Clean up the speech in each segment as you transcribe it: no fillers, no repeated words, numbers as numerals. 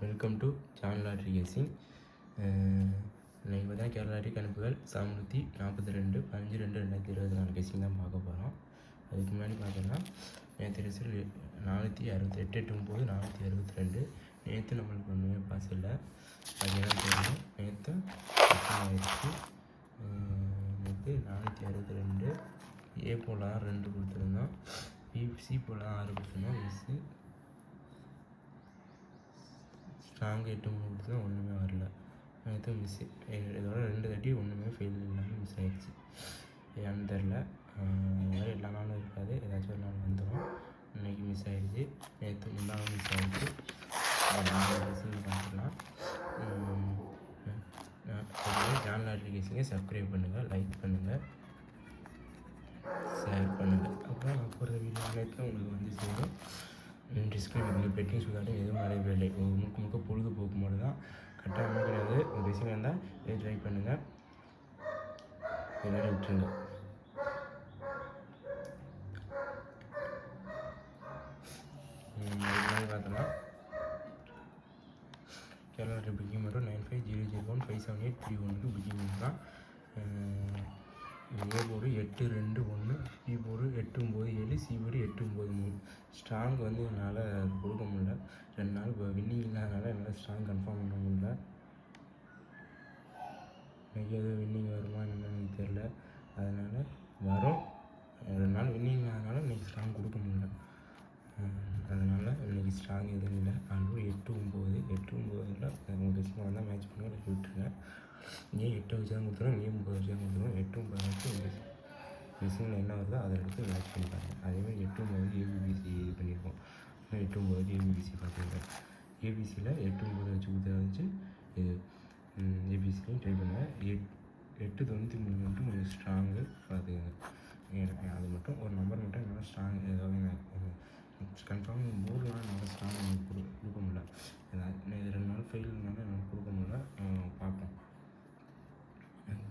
Welcome to John lottery கேசிங். இப்போ தான் Kerala lottery கணிப்புகள் 742 15/2/2024 கேசிங் தான் பார்க்க போகிறோம். அதுக்கு முன்னாடி பார்த்தோம்னா நேற்று ரிசல்ட் 468 8 9 462. நேற்று நம்மளுக்கு ஒன்றுமே பாஸ் இல்லை. அது என்ன தெரியும், நேற்று ஆயிடுச்சு. நேற்று 462 ஏ போலாம் 2 கொடுத்துருந்தோம், சி போலாம் 6 கொடுத்துருந்தோம், மிஸ்ஸு ஸ்ட்ராங்கு 8 3 கொடுத்துருந்தோம், ஒன்றுமே வரல. நேற்று மிஸ்ஸு இதோட 2 தட்டி ஒன்றுமே ஃபெயில் இல்லாமல் மிஸ் ஆகிடுச்சு. ஏன்னு தெரில. மாதிரி எல்லா நாளும் இருக்காது, ஏதாச்சும் ஒரு நாள் வந்துடும். இன்றைக்கி மிஸ் ஆகிடுச்சு, நேற்று முன்னாள் மிஸ் ஆகிடுச்சு. பார்த்துக்கலாம். ஜான் லாட்ரி கேசிங்கை சப்ஸ்கிரைப் பண்ணுங்கள், லைக் பண்ணுங்கள், ஷேர் பண்ணுங்கள். அப்புறம் நான் போகிற வீடியோ அனைத்தும் உங்களுக்கு வந்து சேரும். டிஸ்கிரிப்ஷன் நீங்கள் பெட்டிங் சுதாட்டம் எதுவும் நிறையவே இல்லை. முழுக்க பொழுதுபோக்கு மட்டும் தான், கட்டாயமாக கிடையாது. ஒரு விஷயம் இருந்தால் இதை ட்ரை பண்ணுங்கள், எல்லோரும் விட்டுருங்க. இது பார்த்தோம்னா கேரளா புக்கிங் மட்டும் 9500157831 புக்கிங் தான். A board 821, B board 897, C board 893. Strong வந்து என்னால் கொடுக்க முடியல. 2 நாள் இப்போ வின்னிங் இல்லாதனால என்னால் ஸ்ட்ராங் கன்ஃபார்ம் பண்ண முடியல. இன்றைக்கி எதுவும் வின்னிங் வருமா என்னன்னு எனக்கு தெரில. அதனால் வரும். 2 நாள் வின்னிங் இல்லாதனால இன்றைக்கி ஸ்ட்ராங் கொடுக்க முடியல. அதனால் இன்றைக்கி ஸ்ட்ராங் எதுவும் இல்லை. அதுவும் 8 9 உங்கள் விஷயம் வந்தால் மேட்ச் பண்ணி எனக்கு விட்டுருங்க. ஏன் 8 வச்சு தான் கொடுத்துருவோம், ஏன் 9 வச்சு தான் கொடுத்துருவோம். 8 9 வச்சு உங்கள் விஷயங்கள் என்ன வருதோ அதை எடுத்து மேட்ச் பண்ணி பாருங்கள். அதேமாதிரி 8 9 ஏபிபிசி இது பண்ணியிருக்கோம். 8 9 ஏபிபிசி பார்த்துருக்கேன். ஏபிசியில் 8 9 வச்சு கொடுத்தா வச்சு இது ஏபிசிலையும் ட்ரை பண்ணுவேன். 893 மட்டும் கொஞ்சம் ஸ்ட்ராங்கு பார்த்துக்கோங்க. அது மட்டும் ஒரு நம்பர் மட்டும் என்னால் ஸ்ட்ராங் ஏதாவது கன்ஃபார்ம் போர்டெலாம் என்னால் ஸ்ட்ராங் கொடுக்க முடியல. ஏதாவது 2 நாள் ஃபெயில்னால என்னால் கொடுக்க முடியல. பார்ப்போம்.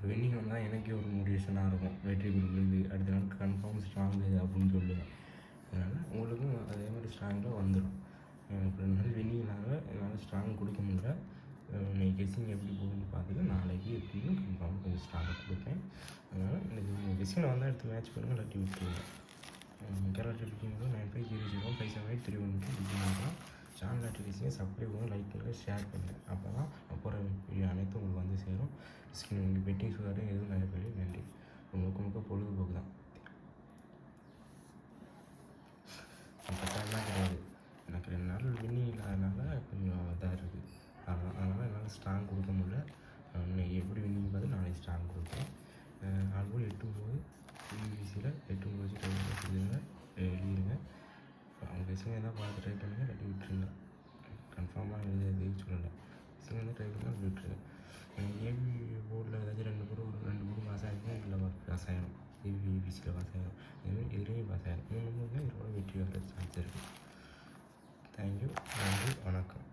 வின்னிங் வந்தால் எனக்கே ஒரு மோட்டிவேஷனாக இருக்கும். வெற்றி கொடுக்குறது அடுத்த நாள் கன்ஃபார்ம் ஸ்ட்ராங் இது அப்படின்னு சொல்லுவேன். அதனால் உங்களுக்கும் அதே மாதிரி ஸ்ட்ராங்கில் வந்துடும். எனக்கு 2 நாள் வின்னிங்னால என்னால் ஸ்ட்ராங் கொடுக்க முடியல. இன்றைக்கி கெஸ்ஸிங் எப்படி போகுதுன்னு பார்த்துட்டு நாளைக்கு எப்படின்னு கன்ஃபார்ம் கொஞ்சம் ஸ்ட்ராங்காக கொடுப்பேன். அதனால் இந்த கெஸ்ஸிங்கில் வந்தால் எடுத்து மேட்ச் பண்ணுங்கள், இல்லாட்டி விட்டுருங்க. கேரளா லாட்ரி புக்கிங் 9500157831 புக்கிங் பண்ணுறோம். ஜான் லாட்ரி கேசிங்கை சப்ஸ்கிரைப் பண்ணுங்கள், லைக் பண்ணுங்கள், ஷேர் பண்ணுங்கள். அப்போ தான் போகிற வீடியோ அனைத்தும் உங்களுக்கு வந்து சேரும். உங்களுக்கு பெட்டிங் சுதாட்டம் எதுவும் நிறைய பேர் நன்றி. முழுக்க பொழுதுபோக்கு தான், கட்டாயமாக கிடையாது. எனக்கு 2 நாள் வின்னிங் இல்லாதனால கொஞ்சம் இதாக இருக்குது. அதனால் என்னால் ஸ்ட்ராங் கொடுக்க முடியல. இன்னைக்கு எப்படி வின்னிங் பார்த்து நாளைக்கு ஸ்ட்ராங் கொடுப்பேன். ஆல்போல் 8 9 பிபிசியில் 8 9 வச்சு ட்ரை பண்ணி எழுதிடுங்க. அவங்க விஷயம் எதாவது பார்த்து ட்ரை பண்ணுங்கள், இல்லாட்டி விட்டுருங்க. கன்ஃபார்மாக எழுதி சொல்லலை. விஷயம் வந்து ட்ரை பண்ணால் விட்டுருங்க. ஏபி போர்டில் ஏதாச்சும் 2 போர்டு பாஸ் ஆகிருக்கும், இல்லை பாஸ் ஆகிடும். ஏபிசியில் பாஸ் ஆகிடும், இதுலேயும் பாஸ் ஆகிடும். 3 இதோட வெற்றி வர சான்ஸ் இருக்குது. தேங்க்யூ, நன்றி, வணக்கம்.